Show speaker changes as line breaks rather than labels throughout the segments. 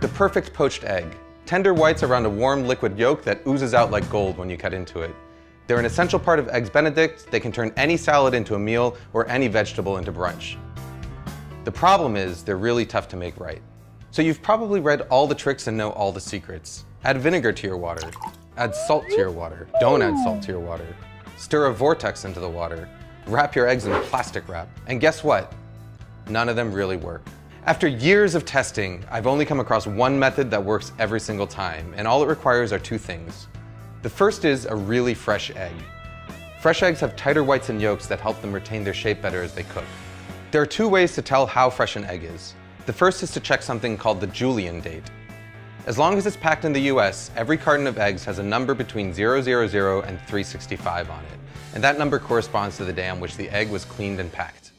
The perfect poached egg. Tender whites around a warm liquid yolk that oozes out like gold when you cut into it. They're an essential part of Eggs Benedict. They can turn any salad into a meal or any vegetable into brunch. The problem is they're really tough to make right. So you've probably read all the tricks and know all the secrets. Add vinegar to your water. Add salt to your water. Don't add salt to your water. Stir a vortex into the water. Wrap your eggs in plastic wrap. And guess what? None of them really work. After years of testing, I've only come across one method that works every single time, and all it requires are two things. The first is a really fresh egg. Fresh eggs have tighter whites and yolks that help them retain their shape better as they cook. There are two ways to tell how fresh an egg is. The first is to check something called the Julian date. As long as it's packed in the US, every carton of eggs has a number between 000 and 365 on it, and that number corresponds to the day on which the egg was cleaned and packed.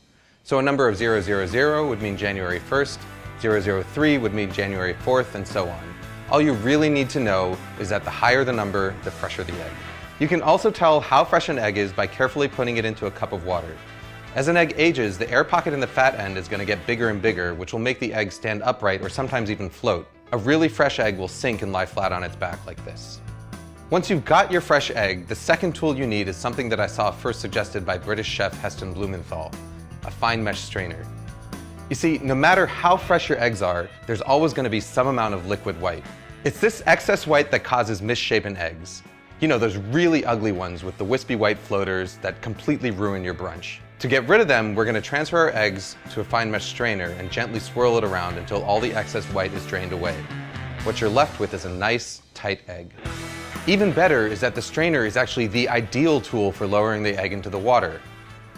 So a number of 000 would mean January 1st, 003 would mean January 4th, and so on. All you really need to know is that the higher the number, the fresher the egg. You can also tell how fresh an egg is by carefully putting it into a cup of water. As an egg ages, the air pocket in the fat end is going to get bigger and bigger, which will make the egg stand upright or sometimes even float. A really fresh egg will sink and lie flat on its back like this. Once you've got your fresh egg, the second tool you need is something that I saw first suggested by British chef Heston Blumenthal, a fine mesh strainer. You see, no matter how fresh your eggs are, there's always going to be some amount of liquid white. It's this excess white that causes misshapen eggs. You know, those really ugly ones with the wispy white floaters that completely ruin your brunch. To get rid of them, we're going to transfer our eggs to a fine mesh strainer and gently swirl it around until all the excess white is drained away. What you're left with is a nice, tight egg. Even better is that the strainer is actually the ideal tool for lowering the egg into the water.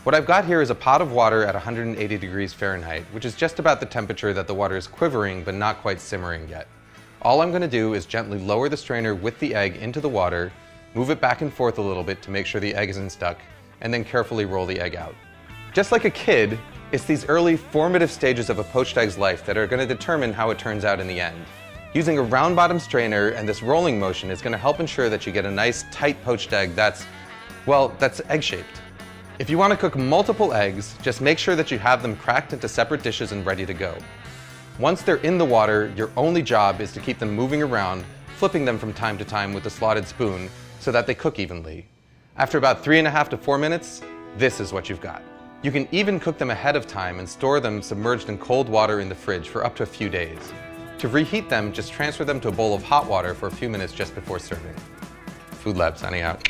What I've got here is a pot of water at 180 degrees Fahrenheit, which is just about the temperature that the water is quivering but not quite simmering yet. All I'm going to do is gently lower the strainer with the egg into the water, move it back and forth a little bit to make sure the egg isn't stuck, and then carefully roll the egg out. Just like a kid, it's these early formative stages of a poached egg's life that are going to determine how it turns out in the end. Using a round bottom strainer and this rolling motion is going to help ensure that you get a nice tight poached egg that's egg-shaped. If you want to cook multiple eggs, just make sure that you have them cracked into separate dishes and ready to go. Once they're in the water, your only job is to keep them moving around, flipping them from time to time with a slotted spoon so that they cook evenly. After about 3.5 to 4 minutes, this is what you've got. You can even cook them ahead of time and store them submerged in cold water in the fridge for up to a few days. To reheat them, just transfer them to a bowl of hot water for a few minutes just before serving. Food Lab signing out.